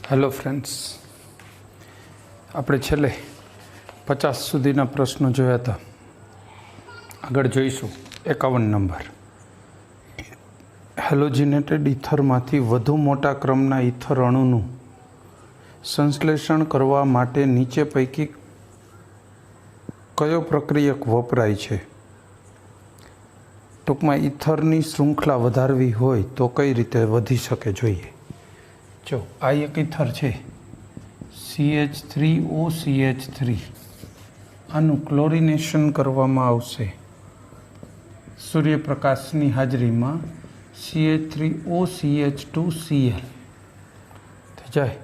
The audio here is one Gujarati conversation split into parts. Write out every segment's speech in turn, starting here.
હેલો ફ્રેન્ડ્સ, આપણે છેલ્લે 50 સુધીના પ્રશ્નો જોયા હતા. આગળ જોઈશું 51 નંબર. હેલોજિનેટેડ ઇથરમાંથી વધુ મોટા ક્રમના ઇથર અણુનું સંશ્લેષણ કરવા માટે નીચે પૈકી કયો પ્રક્રિયક વપરાય છે? ટૂંકમાં ઇથરની શૃંખલા વધારવી હોય તો કઈ રીતે વધી શકે જોઈએ. જો આ એક ઇથર છે CH3OCH3, આનું ક્લોરિનેશન કરવામાં આવશે સૂર્યપ્રકાશની હાજરીમાં CH3OCH2Cl થઈ જાય.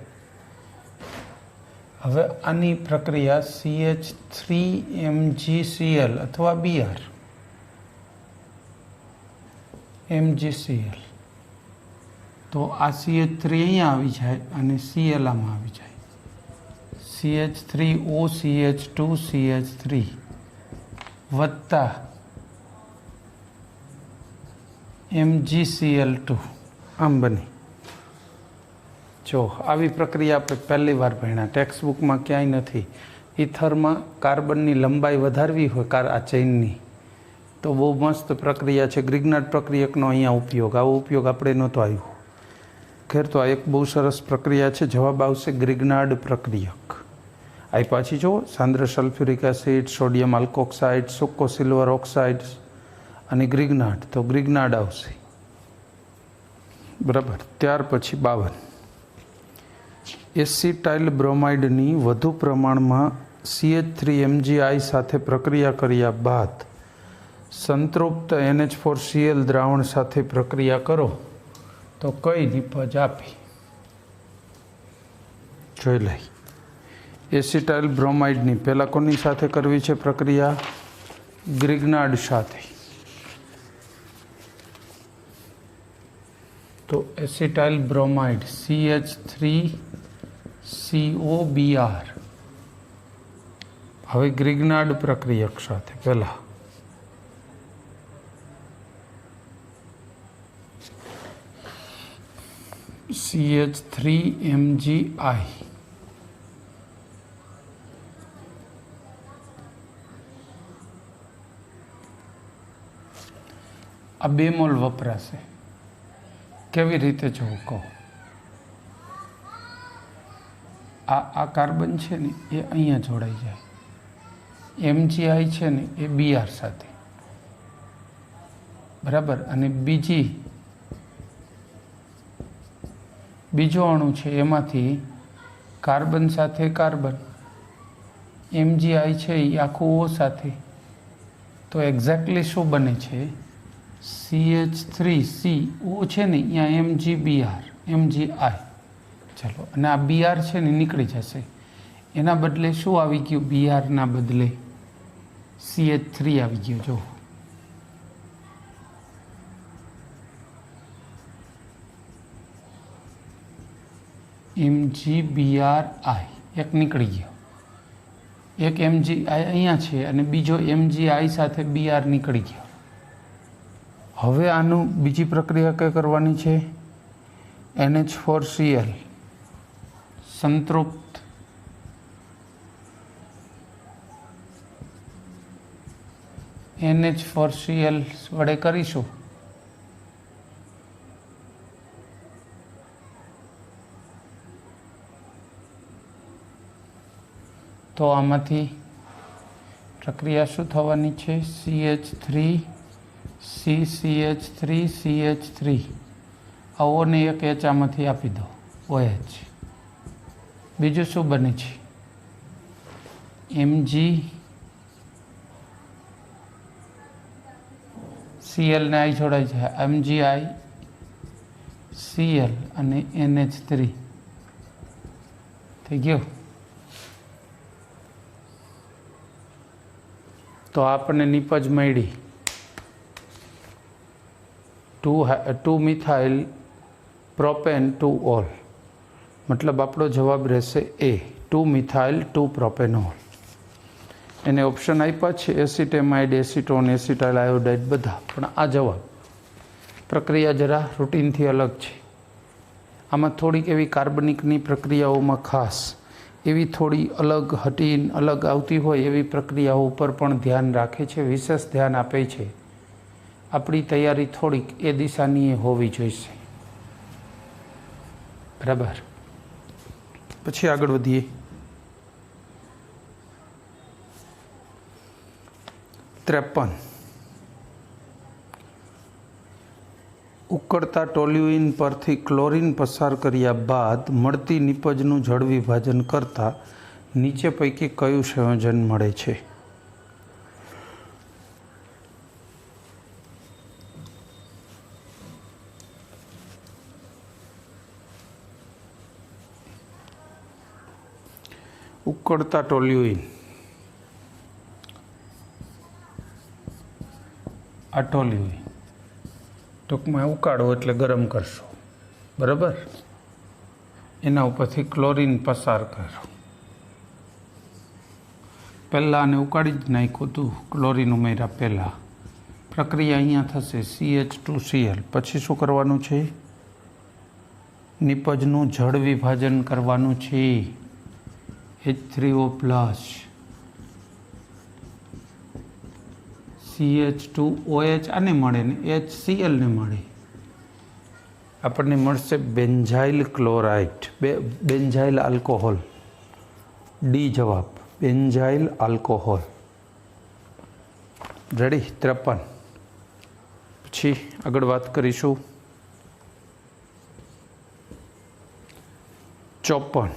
હવે આની પ્રક્રિયા CH3MgCl અથવા Br MgCl, તો આ CH3 અહીંયા આવી જાય અને Cl આમાં આવી જાય. CH3OCH2CH3 વત્તા MgCl2 આમ બની. જો આવી પ્રક્રિયા આપણે પહેલી વાર ભણ્યા, ટેક્સ્ટ બુકમાં ક્યાંય નથી. ઇથરમાં કાર્બનની લંબાઈ વધારવી હોય આ ચેઇનની તો બહુ મસ્ત પ્રક્રિયા છે. ગ્રિગ્નાર્ડ પ્રક્રિયકનો અહીંયા ઉપયોગ, આવો ઉપયોગ આપણે નહોતો આવ્યો. ખેર, તો આ એક બહુ સરસ પ્રક્રિયા છે. જવાબ આવશે ગ્રિગ્નાર્ડ પ્રક્રિયક. આ પાછી જુઓ, સાંદ્ર સલ્ફ્યુરિક એસિડ, સોડિયમ આલ્કોક્સાઇડ, સૂકો સિલ્વર ઓક્સાઇડ અને ગ્રિગ્નાર્ડ, તો ગ્રિગ્નાર્ડ આવશે. બરાબર. ત્યાર પછી 52, એસિટાઇલ બ્રોમાઇડની વધુ પ્રમાણમાં CH3MgI સાથે પ્રક્રિયા કર્યા બાદ સંતૃપ્ત NH4Cl દ્રાવણ સાથે પ્રક્રિયા કરો તો કઈ નિપજ આપી? જોઈ લઈ. એસિટાઇલ બ્રોમાઇડની પહેલાં કોની સાથે કરવી છે પ્રક્રિયા? ગ્રિગ્નાર્ડ સાથે. તો એસિટાઇલ બ્રોમાઇડ CH3COBr, હવે ગ્રિગ્નાર્ડ પ્રક્રિયક સાથે પહેલા CH3MgI, આ 2 મોલ વપરાશે. કેવી રીતે જોવું કહો? આ કાર્બન છે ને એ અહીંયા જોડાઈ જાય, MgI છે ને એ Br સાથે, બરાબર. અને બીજો અણુ છે એમાંથી કાર્બન સાથે કાર્બન, MgI છે એ આખું O સાથે, તો એક્ઝેક્ટલી શું બને છે? CH3CO છે ને અહીંયા MgBr MgI. ચાલો, અને આ Br છે ને નીકળી જશે. એના બદલે શું આવી ગયું? Br ના બદલે CH3 આવી ગયું. જો MgBri એક નીકળી ગયો, એક MgI અહીંયા છે અને બીજો MgI સાથે Br નીકળી ગયો. હવે આનું બીજી પ્રક્રિયા કઈ કરવાની છે? NH4Cl સંતૃપ્ત NH4Cl વડે કરીશું. તો આમાંથી પ્રક્રિયા શું થવાની છે? CH3CCH3CH3, આ O ને એક H આમાંથી આપી દો, OH. બીજું શું બને છે? MgCl ને I જોડાઈ જાય, MgICl અને NH3 થઈ ગયો. તો આપણને નિપજ મળી 2 મિથાઇલ પ્રોપેન 2 ઓલ. મતલબ આપણો જવાબ રહેશે A, 2 મિથાઇલ 2 પ્રોપેનોલ. એને ઓપ્શન આપ્યા છે એસિટેમાઇડ, એસિટોન, એસિટાઇલ આયોડાઇડ બધા, પણ આ જવાબ પ્રક્રિયા જરા રૂટીનથી અલગ છે. આમાં થોડીક એવી કાર્બનિકની પ્રક્રિયાઓમાં ખાસ એવી થોડી અલગ હટીને અલગ આવતી હોય એવી પ્રક્રિયાઓ ઉપર પણ ધ્યાન રાખે છે, વિશેષ ધ્યાન આપે છે. આપણી તૈયારી થોડીક એ દિશાની હોવી જોઈશે. બરાબર. પછી આગળ વધીએ. 53. ઉકળતા ટોલ્યુઇન પરથી ક્લોરીન પસાર કર્યા બાદ મળતી નિપજનું જળ વિભાજન કરતાં નીચે પૈકી કયું સંયોજન મળે છે? ઉકળતા ટોલ્યુઇન, આ ટોલ્યુઇન ટૂંકમાં ઉકાળો એટલે ગરમ કરશો, બરાબર. એના ઉપરથી ક્લોરીન પસાર કરો. પહેલાં આને ઉકાળી જ નાખ્યું હતું, ક્લોરીન ઉમેર્યા પહેલાં. પ્રક્રિયા અહીંયા થશે CH2Cl. પછી શું કરવાનું છે? નિપજનું જળ વિભાજન કરવાનું છે. H3O+, CH2OH આને મળે ને HCl ને મળે. આપણને મળશે benzyl chloride, benzyl alcohol. D જવાબ, બેન્ઝાઇલ આલ્કોહોલ. રેડી? 53. પછી આગળ વાત કરીશું. 54.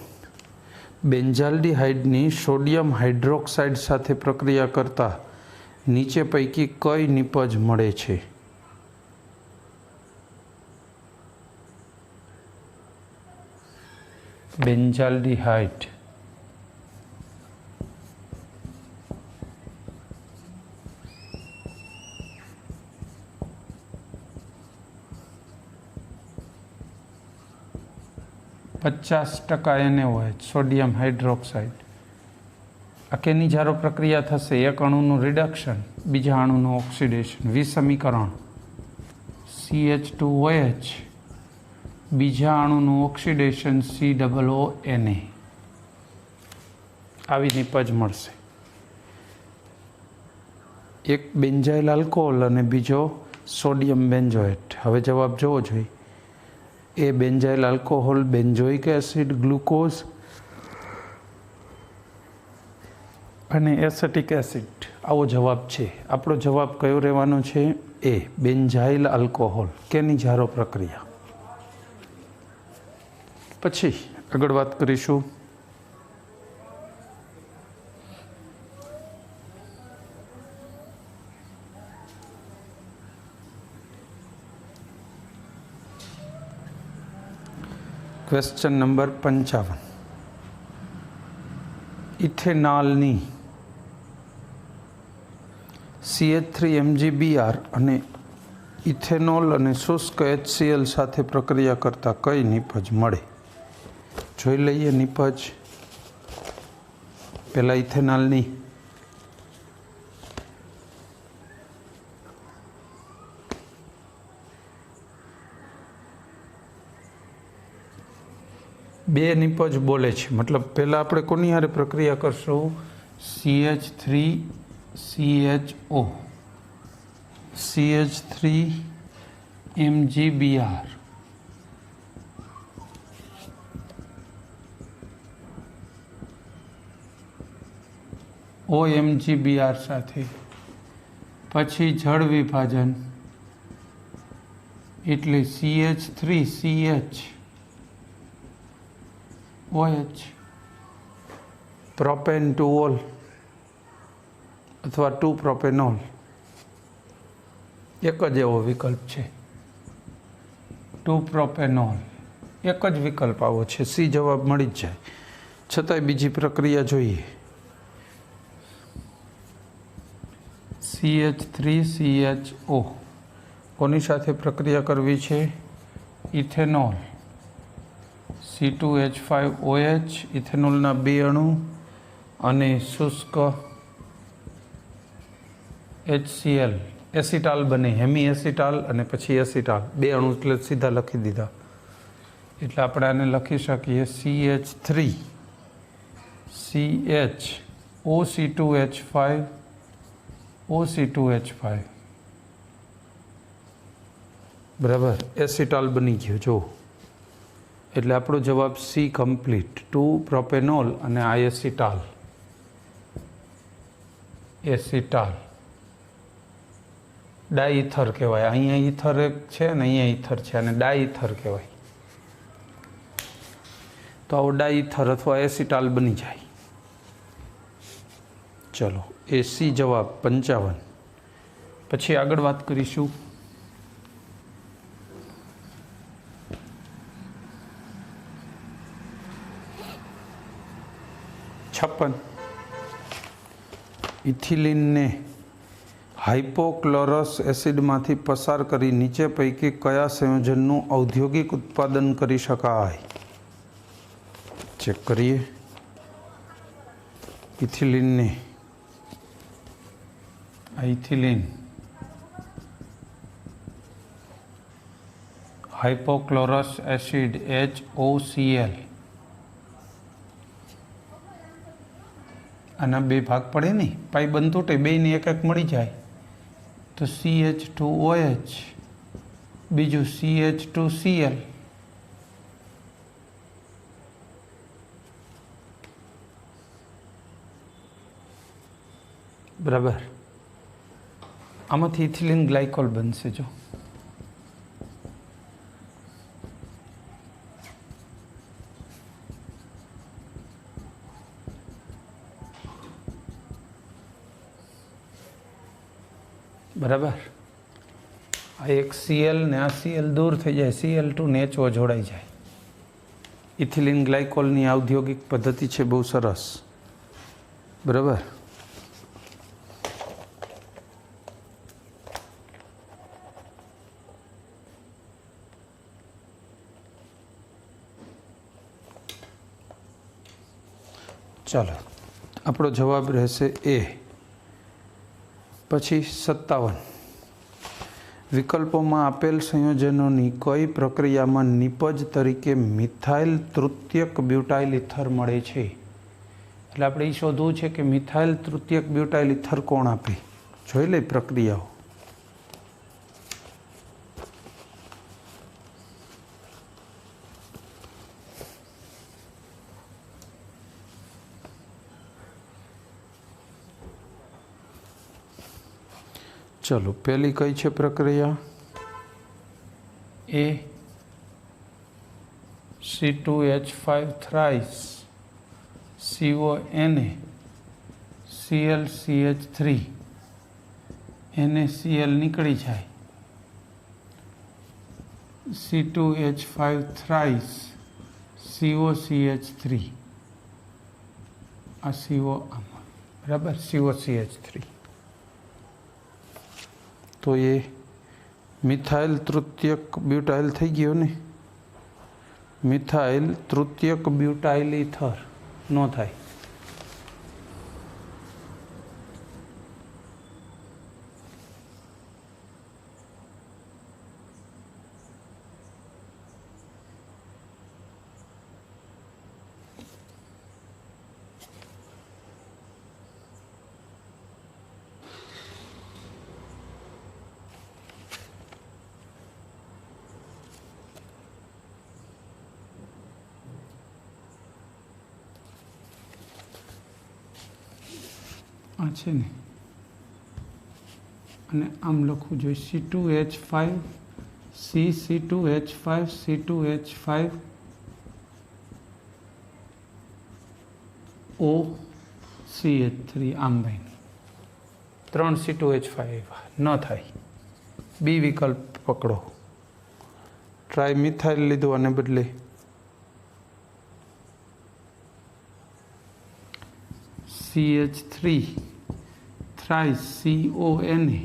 બેન્ઝાલ્ડિહાઇડની સોડિયમ હાઇડ્રોક્સાઇડ સાથે પ્રક્રિયા કરતા નીચે પૈકી કઈ નિપજ મળે છે? બેન્ઝાલ્ડિહાઇડ. %, NaOH, sodium hydroxide. આ કેની જારો પ્રક્રિયા થશે? એક અણુનું રિડક્શન, બીજા અણુનું ઓક્સિડેશન. વિસમીકરણ CH2OH, બીજા અણુનું ઓક્સિડેશન COONA. આવી નિપજ મળશે. એક બેન્ઝાઇલ આલ્કોહોલ અને બીજો સોડિયમ બેન્ઝોએટ. હવે જવાબ જોવો જોઈએ. એ benzyl alcohol, benzoic acid, glucose અને એસેટિક એસિડ. આવો જવાબ છે. આપણો જવાબ કયો રહેવાનો છે? એ બેન્ઝાઇલ આલ્કોહોલ. કેની જારો પ્રક્રિયા. પછી આગળ વાત કરીશું. Question number 55. ઇથેનોલની CH3MgBr અને ઇથેનોલ અને શુષ્ક HCl સાથે પ્રક્રિયા કરતા કઈ નિપજ મળે? જોઈ લઈએ નિપજ. પહેલાં ઇથેનોલની બે નિપજ બોલે છે. મતલબ પહેલાં આપણે કોની હારે પ્રક્રિયા કરશું? CH3CHO, CH3MgBr, OMgBr સાથે. પછી જળ વિભાજન એટલે CH3CHOH, પ્રોપેન ટુ ઓલ અથવા 2-પ્રોપેનોલ. એક જ એવો વિકલ્પ છે, 2-પ્રોપેનોલ. એક જ વિકલ્પ આવો છે. સી જવાબ મળી જ જાય. છતાંય બીજી પ્રક્રિયા જોઈએ. CH3CHO કોની સાથે પ્રક્રિયા કરવી છે? ઇથેનોલ, C2H5OH, ઇથેનોલના 2 અણુ અને શુષ્ક HCl, એસિટાલ બને, હેમી એસિટાલ અને પછી એસિટાલ. 2 અણુ એટલે સીધા લખી દીધા. એટલે આપણે આને લખી શકીએ CH3 CH OC2H5 OC2H5 બરાબર એસિટાલ બની ગયો જો એટલે આપણો જવાબ C કમ્પ્લીટ 2 પ્રોપેનોલ અને આ એસિટાલ ડાઈથર કહેવાય અહીંયા ઈથર એક છે ને અહીંયા ઈથર છે અને ડાઈથર કહેવાય તો આવો ડાઈથર અથવા એસિટાલ બની જાય ચલો એસી જવાબ 55 પછી આગળ વાત કરીશું 56 ઇથિલિનને હાઇપોક્લોરસ એસિડમાંથી પસાર કરી નીચે પૈકી કયા સંયોજનનું ઔદ્યોગિક ઉત્પાદન કરી શકાય ચેક કરીએ ઇથિલિનને ઇથિલિન હાઇપોક્લોરસ એસિડ HOCl આના બે ભાગ પડે ને પાઈ બંધ તૂટે બેની એક એક મળી જાય તો CH2OH બીજું CH2Cl બરાબર આમાંથી ઇથિલિન ગ્લાયકોલ બનશે જો બરાબર આ એક Cl ને આ Cl દૂર થઈ જાય Cl2 ને HO જોડાઈ જાય ઇથિલિન ગ્લાયકોલની ઔદ્યોગિક પદ્ધતિ છે બહુ સરસ બરાબર ચાલો આપણો જવાબ રહેશે એ પછી 57 વિકલ્પોમાં આપેલ સંયોજનોની કઈ પ્રક્રિયામાં નિપજ તરીકે મિથાઇલ તૃતીયક બ્યુટાઇલ ઇથર મળે છે એટલે આપણે એ શોધવું છે કે મિથાઇલ તૃતીયક બ્યુટાઇલ ઇથર કોણ આપે જોઈ લે પ્રક્રિયાઓ चलो पहली कई है प्रक्रिया A C2H5 thrice CONA ClCH3 NaCl निकली जाए C2H5 थ्राइस COCH3 आ CO बराबर COCH3 तो ये मिथाइल तृतीयक ब्यूटाइल थी गयो ने मिथाइल तृतीयक ब्यूटाइल इथर नो थाय आ छे ने अने आम लखवू जोईए C2H5 C2H5 C2H5 OCH3 आम भाई 3 C2H5 न थाय बी विकल्प पकड़ो ट्राय मिथाइल लीधो आने बदले CH3 thrice CONA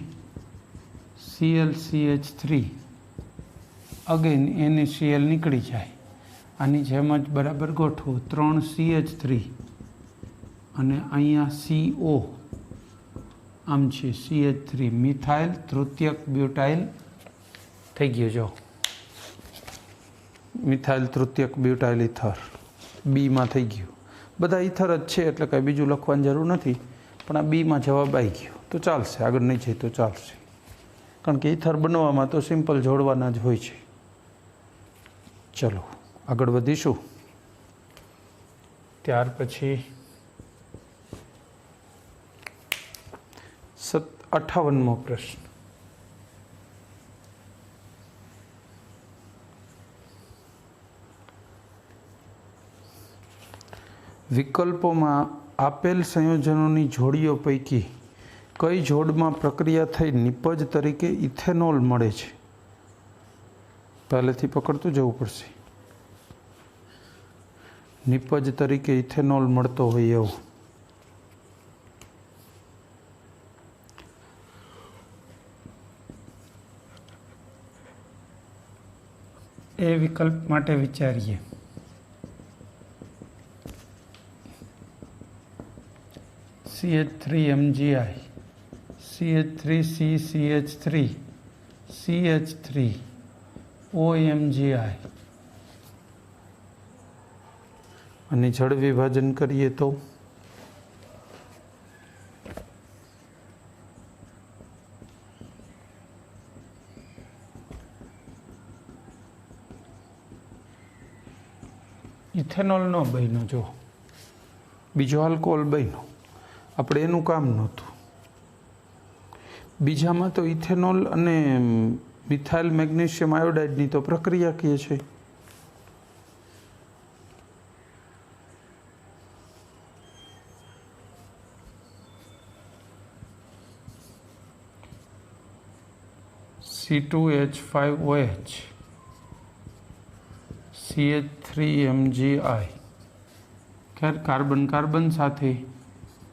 ClCH3 again NaCl निकली जाए आनी जेम ज बराबर गोठवो 3 CH3 अने अहींया CO आम छे CH3 मिथाइल तृतीयक ब्यूटाइल थई गयो जो મિથાઇલ તૃતીયક બ્યુટાઇલ ઇથર બીમાં થઈ ગયું. બધા ઇથર જ છે એટલે કંઈ બીજું લખવાની જરૂર નથી, પણ આ બીમાં જવાબ આવી ગયો તો ચાલશે. આગળ નહીં જાય તો ચાલશે, કારણ કે ઇથર બનવામાં તો સિમ્પલ જોડવાના જ હોય છે. ચલો આગળ વધીશું. ત્યાર પછી 58મો પ્રશ્ન. વિકલ્પોમાં આપેલ સંયોજનોની જોડીઓ પૈકી કઈ જોડમાં પ્રક્રિયા થઈ નિપજ તરીકે ઇથેનોલ મળે છે? પહેલેથી પકડતું જવું પડશે. નિપજ તરીકે ઇથેનોલ મળતો હોય એવું. એ વિકલ્પ માટે વિચારીએ. CH3MgI, CH3CCH3, CH3, OMgI. અને જળ વિભાજન કરીએ તો ઇથેનોલનો બન્યો, જો બીજો આલ્કોહોલ બન્યો. આપણે એનું કામ નહોતું. બીજામાં તો ઇથેનોલ અને મિથાઇલ મેગ્નેશિયમ આયોડાઇડની તો પ્રક્રિયા કહે છે. C2H5OH, CH3MgI. ખેર કાર્બન કાર્બન સાથે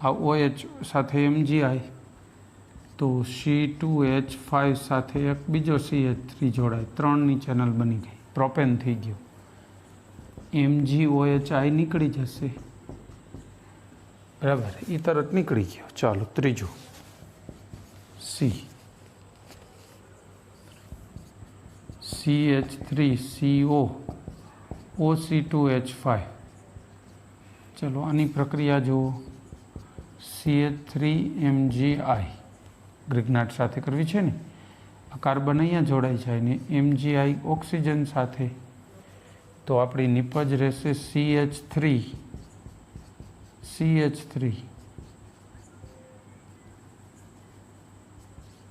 આ OH સાથે MgI, તો C2H5 સાથે એક બીજો CH3 જોડાય, 3ની ચેનલ બની ગઈ, પ્રોપેન થઈ ગયું. MgOHI નીકળી જશે, બરાબર, એ તરત નીકળી ગયો. ચાલો ત્રીજું C, CH3CO OC2H5. ચલો આની પ્રક્રિયા જુઓ. CH3MgI ગ્રિગ્નાટ સાથે કરવી છે ને. આ કાર્બન અહીંયા જોડાઈ જાય ને MgI ઓક્સિજન સાથે, તો આપણી નિપજ રહેશે CH3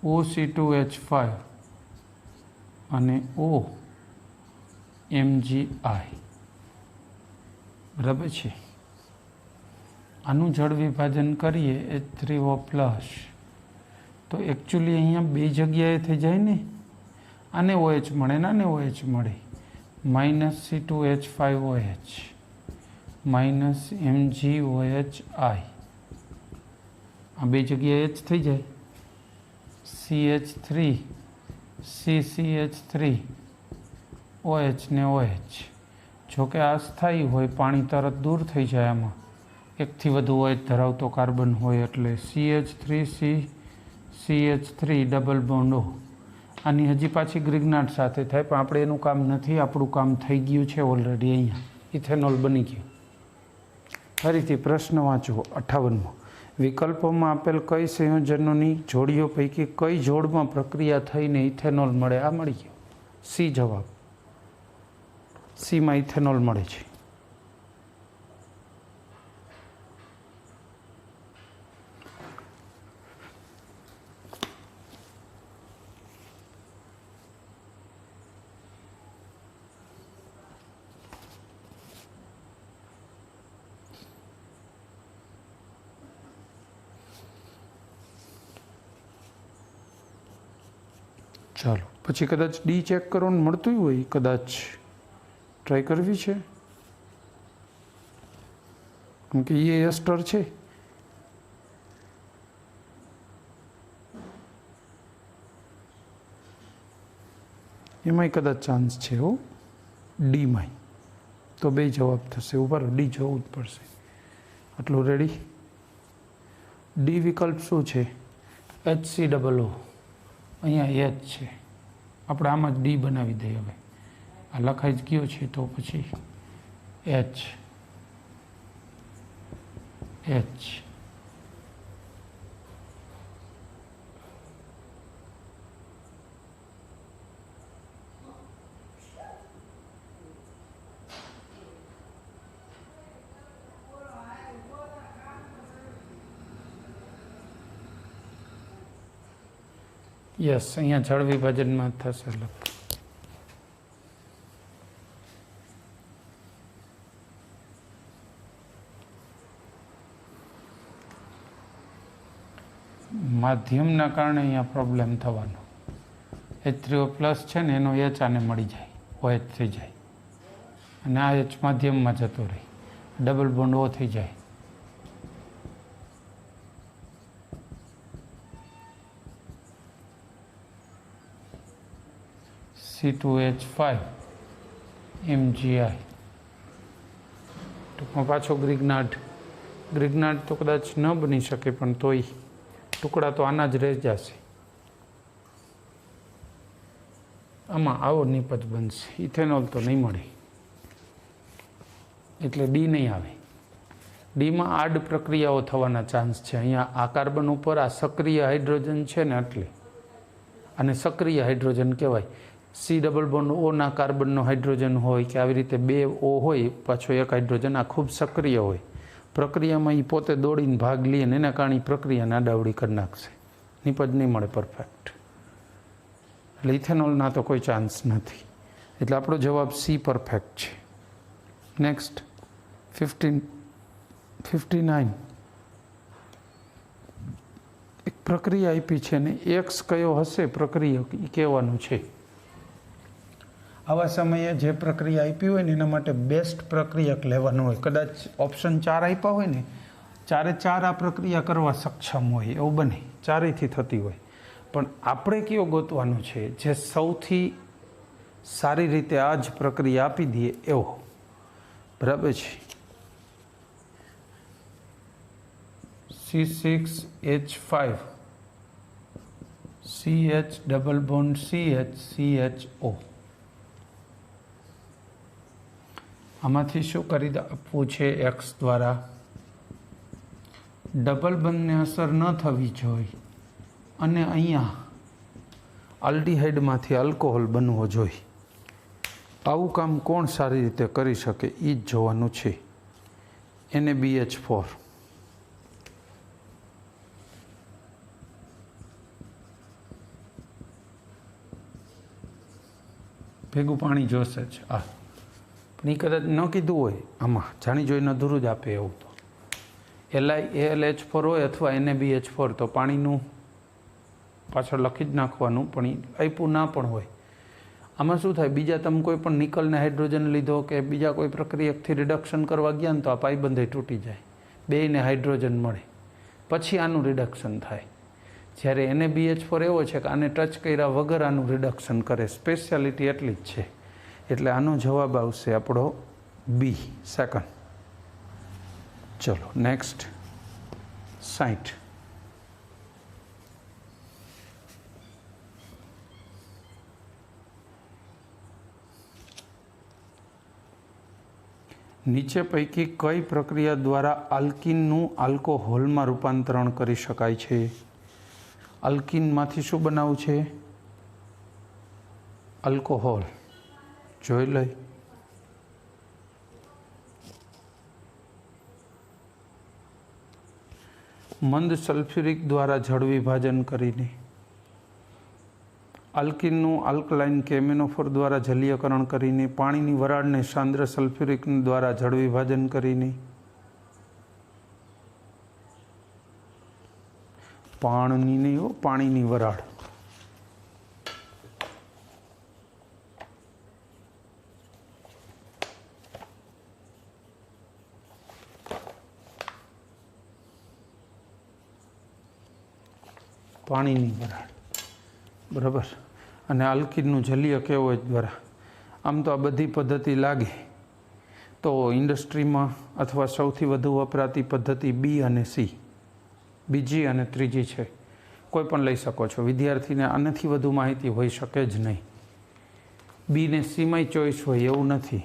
OC2H5 અને OMgI. બરાબર છે. આનું જળ વિભાજન કરીએ H3O+, તો એકચ્યુઅલી અહીંયા બે જગ્યાએ થઈ જાય ને. આને OH મળે ને આને OH મળે. -C2H5OH -MgOHI. આ બે જગ્યાએ H થઈ જાય. CH3 CCH3 OH ને OH. જોકે આ સ્થાયી હોય, પાણી તરત દૂર થઈ જાય. આમાં એકથી વધુ OH ધરાવતો કાર્બન હોય એટલે CH3CCH3 ડબલ બોન્ડ O. આની હજી પાછી ગ્રિગ્નાટ સાથે થાય, પણ આપણે એનું કામ નથી, આપણું કામ થઈ ગયું છે ઓલરેડી. અહીંયા ઇથેનોલ બની ગયું. ફરીથી પ્રશ્ન વાંચો. 58મો. વિકલ્પોમાં આપેલ કઈ સંયોજનોની જોડીઓ પૈકી કઈ જોડમાં પ્રક્રિયા થઈને ઇથેનોલ મળે? આ મળી ગયો. સી જવાબ. સીમાં ઇથેનોલ મળે છે. ચાલો પછી કદાચ ડી ચેક કરો ને મળતું હોય, કદાચ ટ્રાય કરવી છે, કેમ કે એ એસ્ટર છે. એમાંય કદાચ ચાન્સ છે હો, ડીમાંય. તો બે જવાબ થશે. ઉપર ડી જવું જ પડશે. આટલું રેડી. ડી વિકલ્પ શું છે? HCOO. અહીંયા H છે, આપણે આમાં જ ડી બનાવી દઈએ. હવે આ લખાઈ જ ગયો છે તો પછી એચ એચ યસ, અહીંયા જળ વિભાજનમાં થશે લખ. માધ્યમના કારણે અહીંયા પ્રોબ્લેમ થવાનો. H3O પ્લસ છે ને એનો H આને મળી જાય, OH થઈ જાય અને આ H માધ્યમમાં જતો રહે, ડબલ બોન્ડ O થઈ જાય. C2H5 MgI. ટૂંકમાં પાછો ગ્રિગ્નાર્ડ તો કદાચ ન બની શકે, પણ તોય ટુકડા તો આના જ રહી જશે. આમાં આવો નિપજ બનશે. ઇથેનોલ તો નહીં મળે એટલે ડી નહીં આવે. ડીમાં આડ પ્રક્રિયાઓ થવાના ચાન્સ છે. અહીંયા આ કાર્બન ઉપર આ સક્રિય હાઇડ્રોજન છે ને, એટલે આને સક્રિય હાઇડ્રોજન કહેવાય. સી ડબલ બોન્ડ O ના કાર્બનનો હાઇડ્રોજન હોય કે આવી રીતે બે O હોય પાછો એક હાઇડ્રોજન, આ ખૂબ સક્રિય હોય. પ્રક્રિયામાં એ પોતે દોડીને ભાગ લે ને એના કારણે પ્રક્રિયાને આડાવડી કરી નાખશે. નિપજ નહીં મળે પરફેક્ટ. એટલે ઇથેનોલના તો કોઈ ચાન્સ નથી. એટલે આપણો જવાબ સી પરફેક્ટ છે. નેક્સ્ટ 59. એક પ્રક્રિયા આપી છે ને એક્સ કયો હશે પ્રક્રિયા એ કહેવાનું છે. આવા સમયે જે પ્રક્રિયા આપી હોય ને એના માટે બેસ્ટ પ્રક્રિયક લેવાનું હોય. કદાચ ઓપ્શન 4 આપ્યા હોય ને, 4 આ પ્રક્રિયા કરવા સક્ષમ હોય, એવું બને, ચારેયથી થતી હોય. પણ આપણે કયો ગોતવાનું છે જે સૌથી સારી રીતે આ જ પ્રક્રિયા આપી દઈએ એવો. બરાબર છે. C6H5 CH double bond CHO. આમાંથી શું કરી આપવું છે એક્સ દ્વારા? ડબલ બંધને અસર ન થવી જોઈએ અને અહીંયા આલ્ડીહાઇડમાંથી આલ્કોહોલ બનવો જોઈએ. આવું કામ કોણ સારી રીતે કરી શકે એ જ જોવાનું છે. NaBH4 ભેગું પાણી જોશે જ. આ પણ એ કદાચ ન કીધું હોય, આમાં જાણી જોઈને અધૂરું જ આપે એવું. તો LiAlH4 હોય અથવા NaBH4 તો પાણીનું પાછળ લખી જ નાખવાનું, પણ એ આપ્યું ના પણ હોય. આમાં શું થાય, બીજા તમે કોઈ પણ નિકલને હાઇડ્રોજન લીધો કે બીજા કોઈ પ્રક્રિયાથી રિડક્શન કરવા ગયા ને તો આ પાઇબંધ તૂટી જાય, બેયને હાઇડ્રોજન મળે, પછી આનું રિડક્શન થાય. જ્યારે NaBH4 એવો છે કે આને ટચ કર્યા વગર આનું રિડક્શન કરે. સ્પેશિયાલિટી એટલી જ છે. એટલે આનો જવાબ આવશે આપણો બી, સેકન્ડ. ચલો નેક્સ્ટ 60. નીચે પૈકી કઈ પ્રક્રિયા દ્વારા આલ્કીનનું આલ્કોહોલમાં રૂપાંતરણ કરી શકાય છે? આલ્કીનમાંથી શું બનાવવું છે? આલ્કોહોલ. જોઈ લઈ. મંદ સલ્ફ્યુરિક દ્વારા જળ વિભાજન કરીને, આલ્કીનનું આલ્કલાઇન કેમેનોફોર દ્વારા જલીયકરણ કરીને, પાણીની વરાળને સાંદ્ર સલ્ફ્યુરિક દ્વારા જળ વિભાજન કરીને, પાણીની વરાળ. પાણીની વરાળ. બરાબર. અને આલ્કીનનું જલીય કેવો દ્વારા. આમ તો આ બધી પદ્ધતિ લાગે તો ઇન્ડસ્ટ્રીમાં અથવા સૌથી વધુ વપરાતી પદ્ધતિ બી અને સી, બીજી અને ત્રીજી છે. કોઈ પણ લઈ શકો છો. વિદ્યાર્થીને આનાથી વધુ માહિતી હોઈ શકે જ નહીં. બી ને સીમાંય ચોઈસ હોય એવું નથી.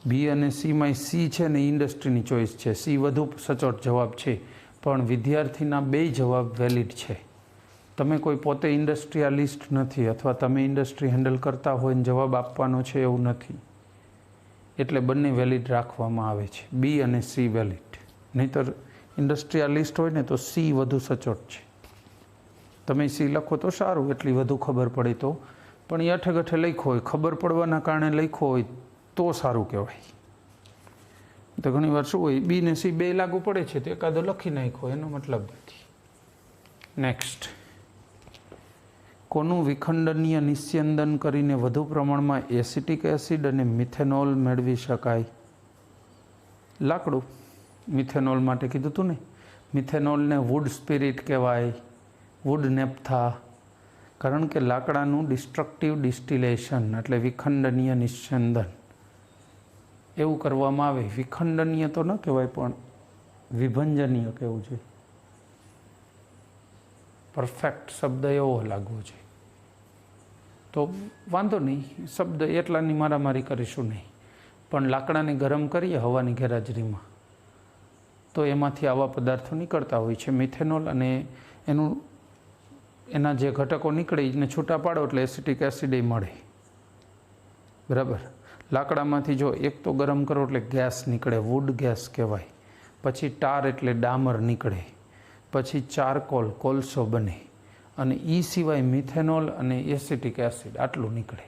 બી અને સીમાંય સી છે ને ઇન્ડસ્ટ્રીની ચોઈસ છે. સી વધુ સચોટ જવાબ છે, પણ વિદ્યાર્થીના બે જવાબ વેલિડ છે. તમે કોઈ પોતે ઇન્ડસ્ટ્રીયાલિસ્ટ નથી અથવા તમે ઇન્ડસ્ટ્રી હેન્ડલ કરતા હોય ને જવાબ આપવાનો છે એવું નથી. એટલે બંને વેલિડ રાખવામાં આવે છે, બી અને સી વેલિડ. નહીંતર ઇન્ડસ્ટ્રીયાલિસ્ટ હોય ને તો સી વધુ સચોટ છે. તમે સી લખો તો સારું, એટલી વધુ ખબર પડે તો, પણ એ અઠે ગઠે લખ્યો હોય, ખબર પડવાના કારણે લખ્યો હોય તો સારું કહેવાય. તો ઘણીવાર શું હોય, બી ને સી બે લાગુ પડે છે તો એકાદો લખી નાખ્યો, એનો મતલબ નથી. નેક્સ્ટ, કોનું વિખંડનીય નિસ્યંદન કરીને વધુ પ્રમાણમાં એસિટિક એસિડ અને મિથેનોલ મેળવી શકાય? લાકડું. મિથેનોલ માટે કીધું હતું ને, મિથેનોલને વુડ સ્પિરિટ કહેવાય, વુડ નેપ્થા, કારણ કે લાકડાનું ડિસ્ટ્રક્ટિવ ડિસ્ટિલેશન એટલે વિખંડનીય નિસ્યંદન એવું કરવામાં આવે. વિખંડનીય તો ન કહેવાય, પણ વિભંજનીય કહેવું જોઈએ. પરફેક્ટ શબ્દ એવો લાગવો જોઈએ. તો વાંધો નહીં, શબ્દ એટલાની મારામારી કરીશું નહીં, પણ લાકડાને ગરમ કરીએ હવાની ગેરહાજરીમાં તો એમાંથી આવા પદાર્થો નીકળતા હોય છે, મિથેનોલ, અને એના જે ઘટકો નીકળે એને છૂટા પાડો એટલે એસિટિક એસિડ મળે. બરાબર. લાકડામાંથી જો એક તો ગરમ કરો એટલે ગેસ નીકળે, વુડ ગેસ કહેવાય. પછી ટાર એટલે ડામર નીકળે. પછી ચારકોલ, કોલસો બને. અને એ સિવાય મિથેનોલ અને એસિટિક એસિડ આટલું નીકળે.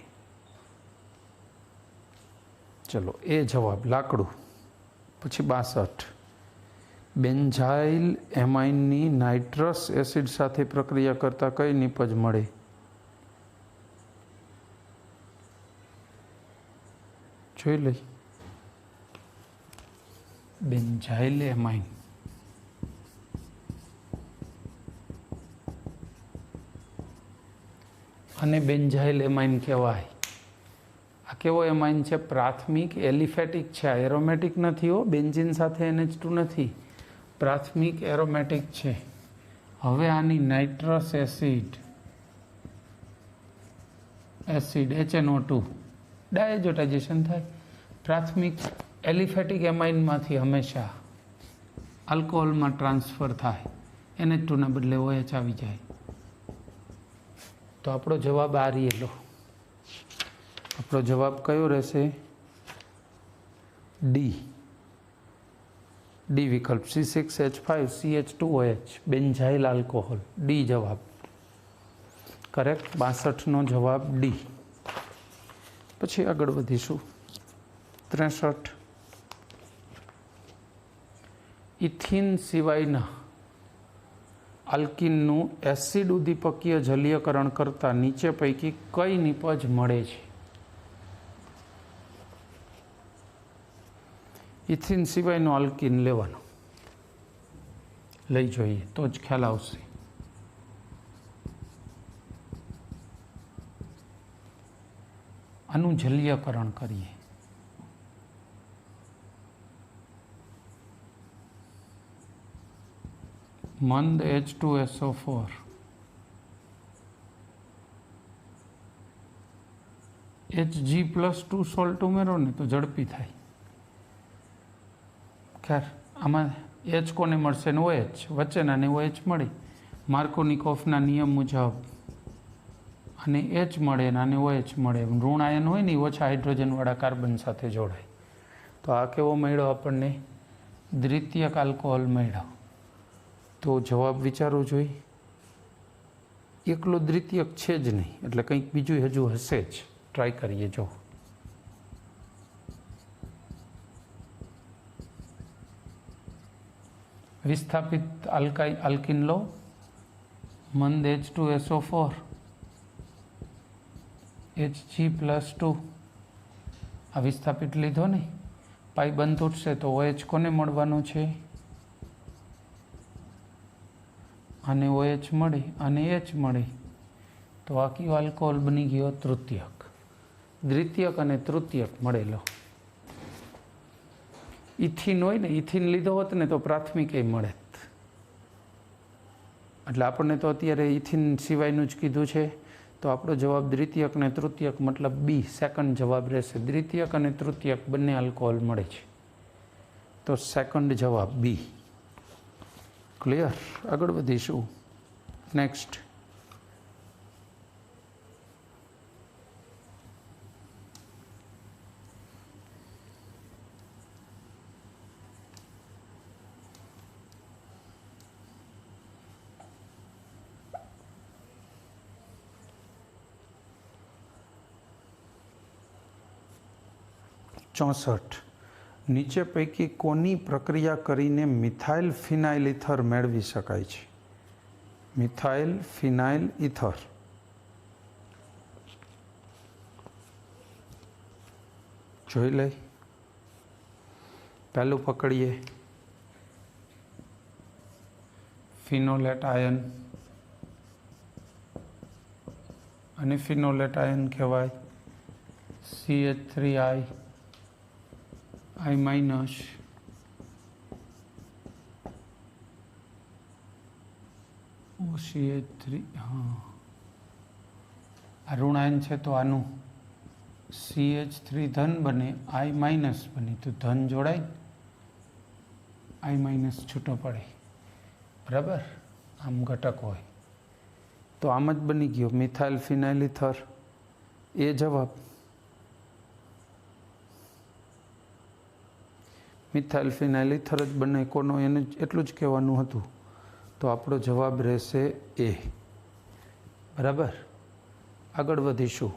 ચલો, એ જવાબ લાકડું. પછી 62, બેન્ઝાઇલ એમાઇનની નાઇટ્રસ એસિડ સાથે પ્રક્રિયા કરતાં કઈ નિપજ મળે? જોઈ લઈ. બેન્ઝાઇલ એમાઇન અને બેન્ઝાઇલ એમાઇન કહેવાય. આ કેવો એમાઇન છે? પ્રાથમિક એલિફેટિક છે. આ એરોમેટિક નથી હો, બેન્ઝીન સાથે NH2 નથી, પ્રાથમિક એરોમેટિક છે. હવે આની નાઇટ્રસ એસિડ HNO2 ડાયઝોટાઇઝેશન થાય. પ્રાથમિક એલિફેટિક એમાઇનમાંથી હંમેશા આલ્કોહોલમાં ટ્રાન્સફર થાય, NH2ના બદલે OH આવી જાય. તો આપણો જવાબ આ રહેલો. આપણો જવાબ કયો રહેશે? ડી. ડી વિકલ્પ, C6H5CH2OH, બેન્ઝાઇલ આલ્કોહોલ. ડી જવાબ કરેક્ટ. 62નો જવાબ ડી. પછી આગળ વધીશું. 63, ઇથિન સિવાયના આલ્કિનનું એસિડ ઉદ્દીપકીય જલીયકરણ કરતાં નીચે પૈકી કઈ નિપજ મળે છે? ઇથિન સિવાયનો આલ્કિન લેવાનો, લઈ જોઈએ તો જ ખ્યાલ આવશે. આનું જલીયકરણ કરીએ. મંદ H2SO4, Hg+2 સોલ્ટ ઉમેરો ને તો ઝડપી થાય. ખેર, આમાં H કોને મળશે ને OH, વચ્ચેનાને OH મળી. માર્કોનિકોફના નિયમ મુજબ આને H મળે ને આને OH મળે. ઋણ આયન હોય ને ઓછા હાઇડ્રોજનવાળા કાર્બન સાથે જોડાય. તો આ કેવો મળ્યો આપણને? દ્વિતીયક આલ્કોહોલ મળ્યો. તો જવાબ વિચારવો જોઈએ. એકલો દ્વિતીયક છે જ નહીં, એટલે કંઈક બીજું હજુ હશે જ. ટ્રાય કરીએ. જો વિસ્થાપિત આલ્કિન લો, મંદ H2SO4, Hg+2, આ વિસ્થાપિત લીધો ને, પાઈ બંધ તૂટશે તો OH કોને મળવાનું છે? અને OH મળે અને H મળે તો આ કયો આલ્કોહોલ બની ગયો? તૃતીયક. દ્વિતીયક અને તૃતીયક મળેલો. ઇથિન હોય ને, ઇથિન લીધો હોત ને તો પ્રાથમિક એ મળે. એટલે આપણને તો અત્યારે ઇથિન સિવાયનું જ કીધું છે. तो આપણો જવાબ દ્વિતીયક ને તૃતીયક મતલબ બી સેકન્ડ જવાબ રહેશે. દ્વિતીયક અને તૃતીયક બંને આલ્કોહોલ મળે છે, તો સેકન્ડ જવાબ બી. ક્લિયર? આગળ વધીશું. નેક્સ્ટ. ચોસઠ. નીચે પૈકી કોની પ્રક્રિયા કરીને મિથાઇલ ફિનાઇલ ઇથર મેળવી શકાય છે? મિથાઇલ ફિનાઇલ ઇથર. જોઈ લઈ. પહેલું પકડીએ, ફિનોલેટ આયન. અને ફિનોલેટ આયન કહેવાય CH3I I માઇનસ. OCH3, હા, આ ઋણાયન છે તો આનું CH3 ધન બને, I માઇનસ બને, તો ધન જોડાય, I માઇનસ છૂટો પડે. બરાબર? આમ ઘટક હોય તો આમ જ બની ગયો મિથાઇલ ફિનાઇલ ઇથર. એ જવાબ. મિથાઇલ ફિનાઇલ ઇથર જ બને કોનો, એને એટલું જ કહેવાનું હતું. તો આપણો જવાબ રહેશે એ. બરાબર? આગળ વધીશું.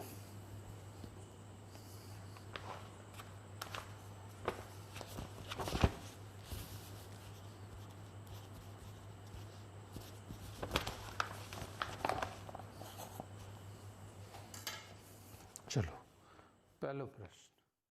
ચલો, પહેલો પ્રશ્ન.